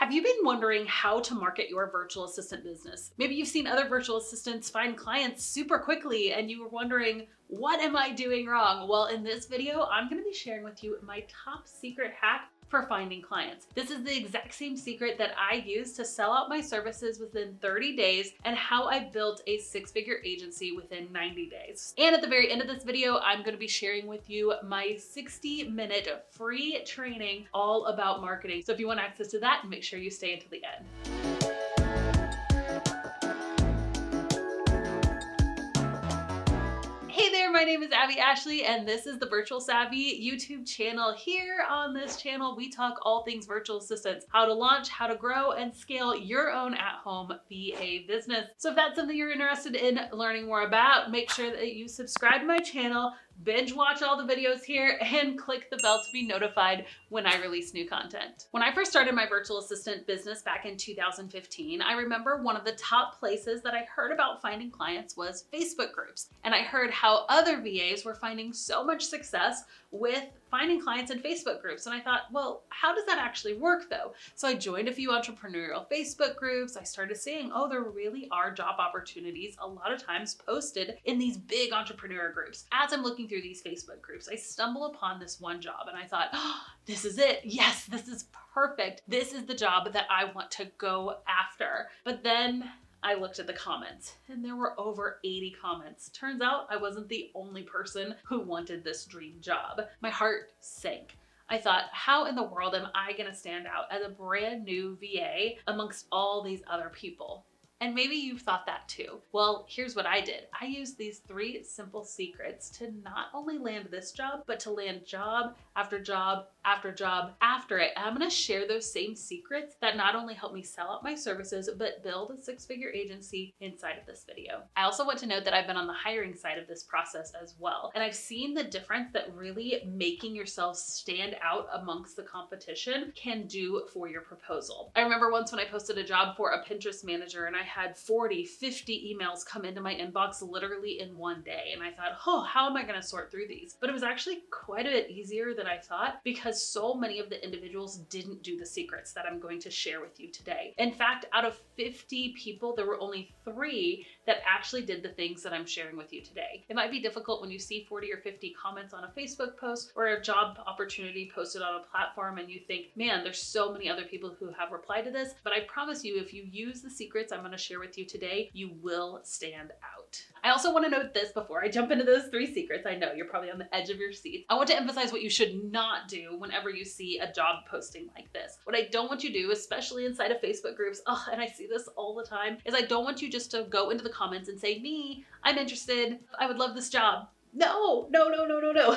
Have you been wondering how to market your virtual assistant business? Maybe you've seen other virtual assistants find clients super quickly and you were wondering, what am I doing wrong? Well, in this video, I'm going to be sharing with you my top secret hack for finding clients. This is the exact same secret that I use to sell out my services within 30 days and how I built a six-figure agency within 90 days. And at the very end of this video, I'm going to be sharing with you my 60-minute free training all about marketing. So if you want access to that, make sure you stay until the end. Hey there, my name is Abbey Ashley, and this is the Virtual Savvy YouTube channel. Here on this channel, we talk all things virtual assistants, how to launch, how to grow, and scale your own at-home VA business. So if that's something you're interested in learning more about, make sure that you subscribe to my channel, binge watch all the videos here, and click the bell to be notified when I release new content. When I first started my virtual assistant business back in 2015, I remember one of the top places that I heard about finding clients was Facebook groups. And I heard how other VAs were finding so much success with finding clients in Facebook groups. And I thought, well, how does that actually work though? So I joined a few entrepreneurial Facebook groups. I started seeing, oh, there really are job opportunities a lot of times posted in these big entrepreneur groups. As I'm looking through these Facebook groups, I stumble upon this one job and I thought, oh, this is it. Yes, this is perfect. This is the job that I want to go after. But then I looked at the comments and there were over 80 comments. Turns out I wasn't the only person who wanted this dream job. My heart sank. I thought, how in the world am I gonna stand out as a brand new VA amongst all these other people? And maybe you've thought that too. Well, here's what I did. I used these 3 simple secrets to not only land this job, but to land job after job after job after it. And I'm gonna share those same secrets that not only help me sell out my services, but build a six-figure agency inside of this video. I also want to note that I've been on the hiring side of this process as well. And I've seen the difference that really making yourself stand out amongst the competition can do for your proposal. I remember once when I posted a job for a Pinterest manager and I had 40, 50 emails come into my inbox literally in one day. And I thought, oh, how am I gonna sort through these? But it was actually quite a bit easier than I thought because so many of the individuals didn't do the secrets that I'm going to share with you today. In fact, out of 50 people, there were only 3 that actually did the things that I'm sharing with you today. It might be difficult when you see 40 or 50 comments on a Facebook post or a job opportunity posted on a platform and you think, man, there's so many other people who have replied to this. But I promise you, if you use the secrets I'm going to share with you today, you will stand out. I also want to note this before I jump into those 3 secrets. I know you're probably on the edge of your seat. I want to emphasize what you should not do whenever you see a job posting like this. What I don't want you to do, especially inside of Facebook groups, and I see this all the time, is I don't want you just to go into the comments and say, me, I'm interested, I would love this job. No.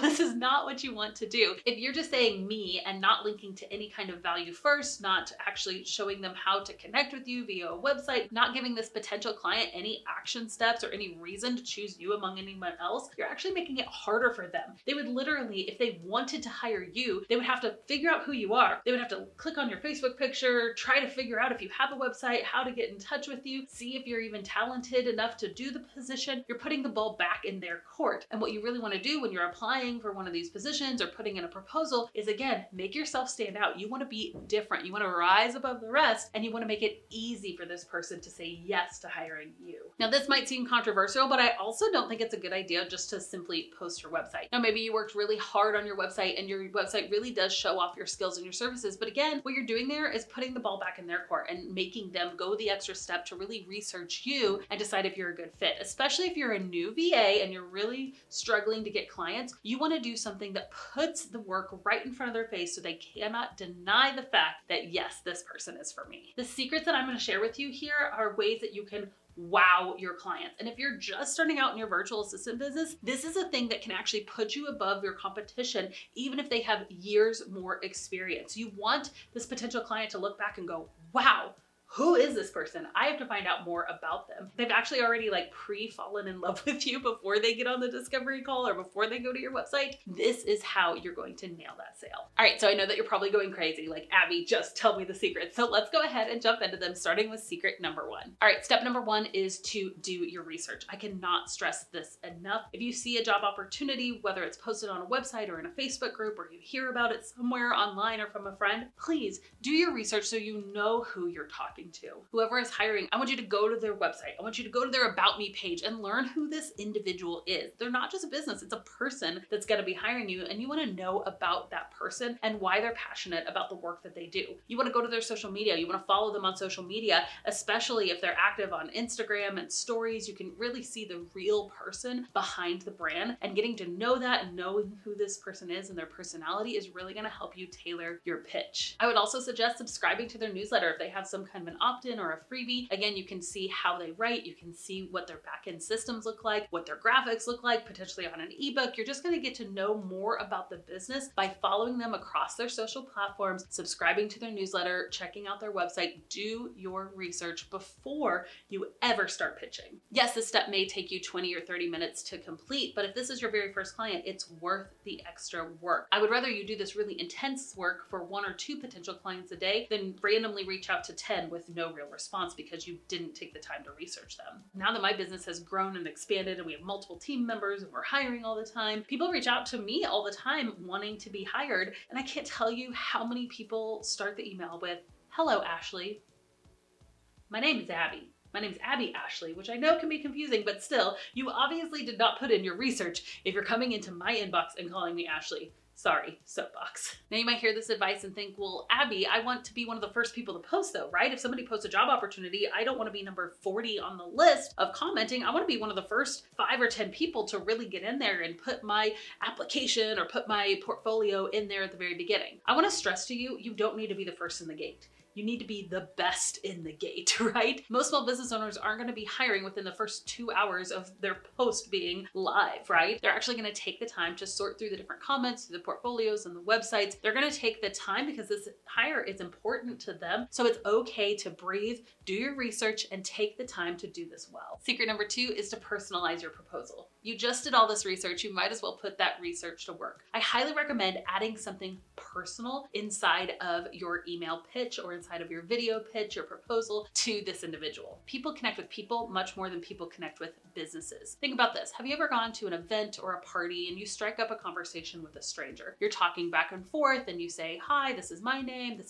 This is not what you want to do. If you're just saying me and not linking to any kind of value first, not actually showing them how to connect with you via a website, not giving this potential client any action steps or any reason to choose you among anyone else, you're actually making it harder for them. They would literally, if they wanted to hire you, they would have to figure out who you are. They would have to click on your Facebook picture, try to figure out if you have a website, how to get in touch with you, see if you're even talented enough to do the position. You're putting the ball back in their court. And what you really want to do when you're applying for one of these positions or putting in a proposal is, again, make yourself stand out. You want to be different. You want to rise above the rest, and you want to make it easy for this person to say yes to hiring you. Now, this might seem controversial, but I also don't think it's a good idea just to simply post your website. Now, maybe you worked really hard on your website and your website really does show off your skills and your services. But again, what you're doing there is putting the ball back in their court and making them go the extra step to really research you and decide if you're a good fit. Especially if you're a new VA and you're really struggling to get clients, you want to do something that puts the work right in front of their face so they cannot deny the fact that, yes, this person is for me. The secrets that I'm going to share with you here are ways that you can wow your clients. And if you're just starting out in your virtual assistant business, this is a thing that can actually put you above your competition, even if they have years more experience. You want this potential client to look back and go, wow, Who is this person? I have to find out more about them. They've actually already like pre-fallen in love with you before they get on the discovery call or before they go to your website. This is how you're going to nail that sale. All right, so I know that you're probably going crazy, like, Abby, just tell me the secrets. So let's go ahead and jump into them, starting with secret number one. All right, step number one is to do your research. I cannot stress this enough. If you see a job opportunity, whether it's posted on a website or in a Facebook group, or you hear about it somewhere online or from a friend, please do your research so you know who you're talking to. Whoever is hiring, I want you to go to their website. I want you to go to their About Me page and learn who this individual is. They're not just a business, it's a person that's gonna be hiring you, and you wanna know about that person and why they're passionate about the work that they do. You wanna go to their social media, you wanna follow them on social media, especially if they're active on Instagram and stories. You can really see the real person behind the brand, and getting to know that and knowing who this person is and their personality is really gonna help you tailor your pitch. I would also suggest subscribing to their newsletter if they have some kind of an opt-in or a freebie. Again, you can see how they write, you can see what their back-end systems look like, what their graphics look like, potentially on an ebook. You're just gonna get to know more about the business by following them across their social platforms, subscribing to their newsletter, checking out their website. Do your research before you ever start pitching. Yes, this step may take you 20 or 30 minutes to complete, but if this is your very first client, it's worth the extra work. I would rather you do this really intense work for 1 or 2 potential clients a day than randomly reach out to 10 with no real response because you didn't take the time to research them. Now that my business has grown and expanded and we have multiple team members and we're hiring all the time, people reach out to me all the time wanting to be hired. And I can't tell you how many people start the email with, "Hello, Ashley. My name is Abby. My name's Abbey Ashley," which I know can be confusing, but still, you obviously did not put in your research if you're coming into my inbox and calling me Ashley. Sorry, soapbox. Now you might hear this advice and think, well, Abby, I want to be one of the first people to post though, right? If somebody posts a job opportunity, I don't want to be number 40 on the list of commenting. I want to be one of the first 5 or 10 people to really get in there and put my application or put my portfolio in there at the very beginning. I want to stress to you, you don't need to be the first in the gate. You need to be the best in the gate, right? Most small business owners aren't going to be hiring within the first 2 hours of their post being live, right? They're actually going to take the time to sort through the different comments, through the portfolios and the websites. They're going to take the time because this hire is important to them. So it's okay to breathe, do your research, and take the time to do this well. Secret number 2 is to personalize your proposal. You just did all this research, you might as well put that research to work. I highly recommend adding something personal inside of your email pitch or inside of your video pitch or proposal to this individual. People connect with people much more than people connect with businesses. Think about this. Have you ever gone to an event or a party and you strike up a conversation with a stranger? You're talking back and forth and you say, "Hi, this is my name,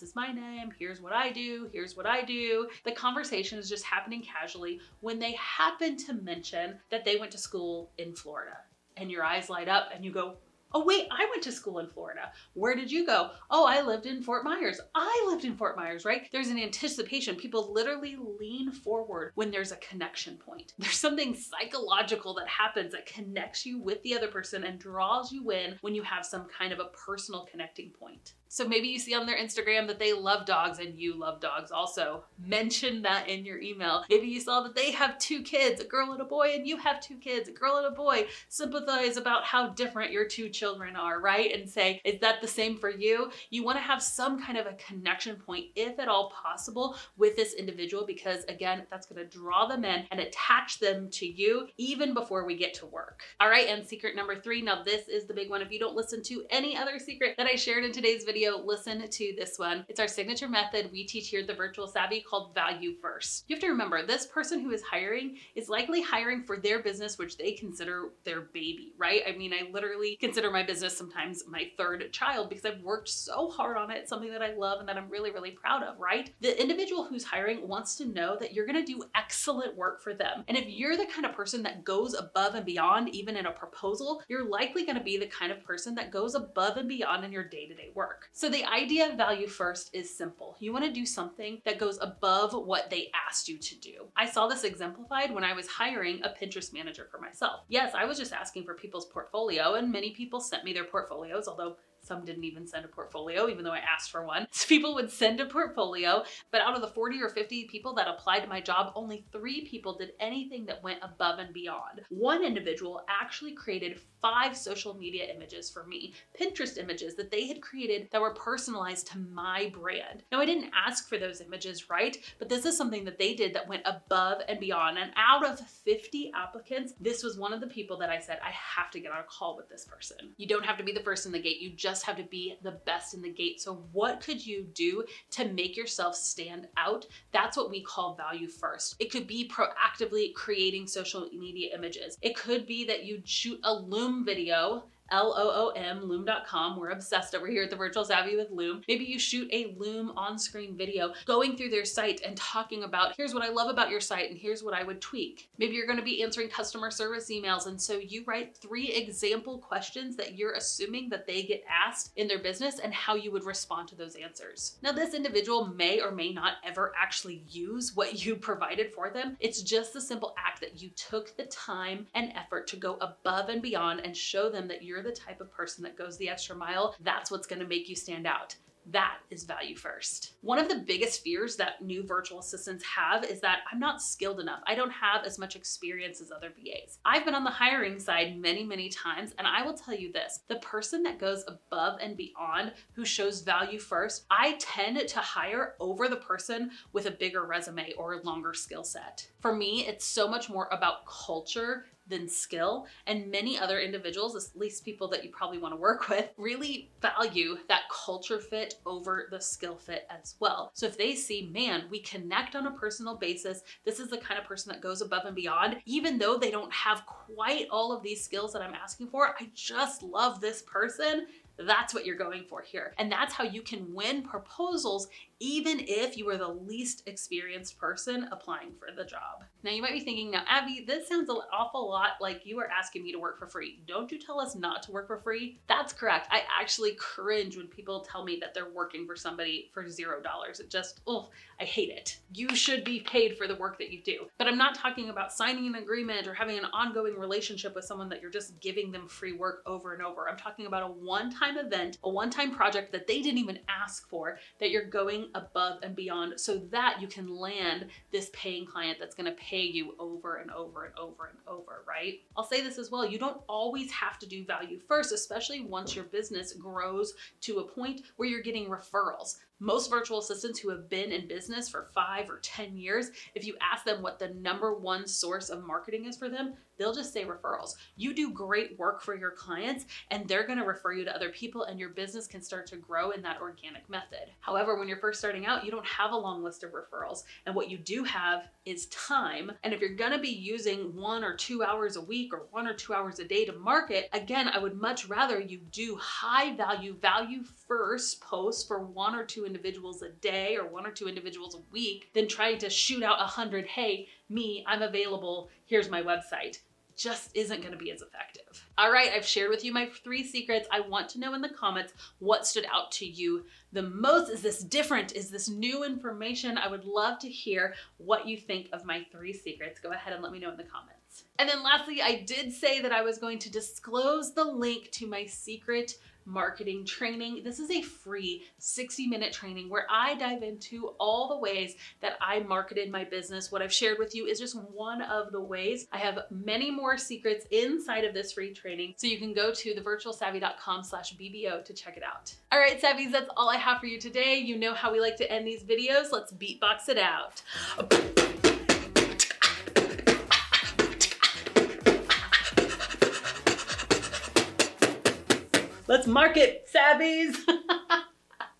here's what I do, here's what I do." The conversation is just happening casually when they happen to mention that they went to school in Florida. And your eyes light up and you go, "Oh wait, I went to school in Florida. Where did you go?" "Oh, I lived in Fort Myers." I lived in Fort Myers, right? There's an anticipation. People literally lean forward when there's a connection point. There's something psychological that happens that connects you with the other person and draws you in when you have some kind of a personal connecting point. So maybe you see on their Instagram that they love dogs and you love dogs also. Mention that in your email. Maybe you saw that they have 2 kids, a girl and a boy, and you have 2 kids, a girl and a boy. Sympathize about how different your 2 children are, right? And say, is that the same for you? You want to have some kind of a connection point, if at all possible, with this individual, because again, that's going to draw them in and attach them to you even before we get to work. All right, and secret number 3. Now this is the big one. If you don't listen to any other secret that I shared in today's video, listen to this one. It's our signature method we teach here at the Virtual Savvy called Value First. You have to remember, this person who is hiring is likely hiring for their business, which they consider their baby, right? I mean, I literally consider my business sometimes my 3rd child because I've worked so hard on it. It's something that I love and that I'm really, really proud of, right? The individual who's hiring wants to know that you're going to do excellent work for them. And if you're the kind of person that goes above and beyond, even in a proposal, you're likely going to be the kind of person that goes above and beyond in your day-to-day work. So the idea of Value First is simple. You want to do something that goes above what they asked you to do. I saw this exemplified when I was hiring a Pinterest manager for myself. Yes, I was just asking for people's portfolio, and many people sent me their portfolios, although Some didn't even send a portfolio, even though I asked for one. So people would send a portfolio, but out of the 40 or 50 people that applied to my job, only 3 people did anything that went above and beyond. One individual actually created 5 social media images for me, Pinterest images that they had created that were personalized to my brand. Now, I didn't ask for those images, right? But this is something that they did that went above and beyond. And out of 50 applicants, this was one of the people that I said, I have to get on a call with this person. You don't have to be the first in the gate. You just have to be the best in the gate. So what could you do to make yourself stand out? That's what we call value first. It could be proactively creating social media images. It could be that you shoot a Loom video, Loom, loom.com. We're obsessed over here at the Virtual Savvy with Loom. Maybe you shoot a Loom on-screen video going through their site and talking about, here's what I love about your site and here's what I would tweak. Maybe you're going to be answering customer service emails, and so you write 3 example questions that you're assuming that they get asked in their business and how you would respond to those answers. Now, this individual may or may not ever actually use what you provided for them. It's just the simple act that you took the time and effort to go above and beyond and show them that you're the type of person that goes the extra mile. That's what's going to make you stand out. That is value first. One of the biggest fears that new virtual assistants have is that I'm not skilled enough. I don't have as much experience as other VAs. I've been on the hiring side many, many times, and I will tell you this, the person that goes above and beyond, who shows value first, I tend to hire over the person with a bigger resume or a longer skill set. For me, it's so much more about culture than skill, and many other individuals, at least people that you probably want to work with, really value that culture fit over the skill fit as well. So if they see, man, we connect on a personal basis, this is the kind of person that goes above and beyond, even though they don't have quite all of these skills that I'm asking for, I just love this person. That's what you're going for here. And that's how you can win proposals even if you are the least experienced person applying for the job. Now you might be thinking, now Abby, this sounds an awful lot like you are asking me to work for free. Don't you tell us not to work for free? That's correct. I actually cringe when people tell me that they're working for somebody for $0. It just, I hate it. You should be paid for the work that you do. But I'm not talking about signing an agreement or having an ongoing relationship with someone that you're just giving them free work over and over. I'm talking about a one-time event, a one-time project that they didn't even ask for, that you're going above and beyond so that you can land this paying client that's going to pay you over and over and over and over, right? I'll say this as well. You don't always have to do value first, especially once your business grows to a point where you're getting referrals. Most virtual assistants who have been in business for 5 or 10 years, if you ask them what the #1 source of marketing is for them, they'll just say referrals. You do great work for your clients and they're going to refer you to other people, and your business can start to grow in that organic method. However, when you're first starting out, you don't have a long list of referrals, and what you do have is time. And if you're going to be using 1 or 2 hours a week or 1 or 2 hours a day to market, again, I would much rather you do high value first posts for 1 or 2 individuals a day or 1 or 2 individuals a week than trying to shoot out 100, hey, me, I'm available, here's my website. Just isn't going to be as effective. All right, I've shared with you my 3 secrets. I want to know in the comments what stood out to you the most. Is this different? Is this new information? I would love to hear what you think of my 3 secrets. Go ahead and let me know in the comments. And then lastly, I did say that I was going to disclose the link to my secret marketing training. This is a free 60-minute training where I dive into all the ways that I marketed my business. What I've shared with you is just one of the ways. I have many more secrets inside of this free training, so you can go to thevirtualsavvy.com/BBO to check it out. All right, Savvies, that's all I have for you today. You know how we like to end these videos. Let's beatbox it out. Let's market, Savvies.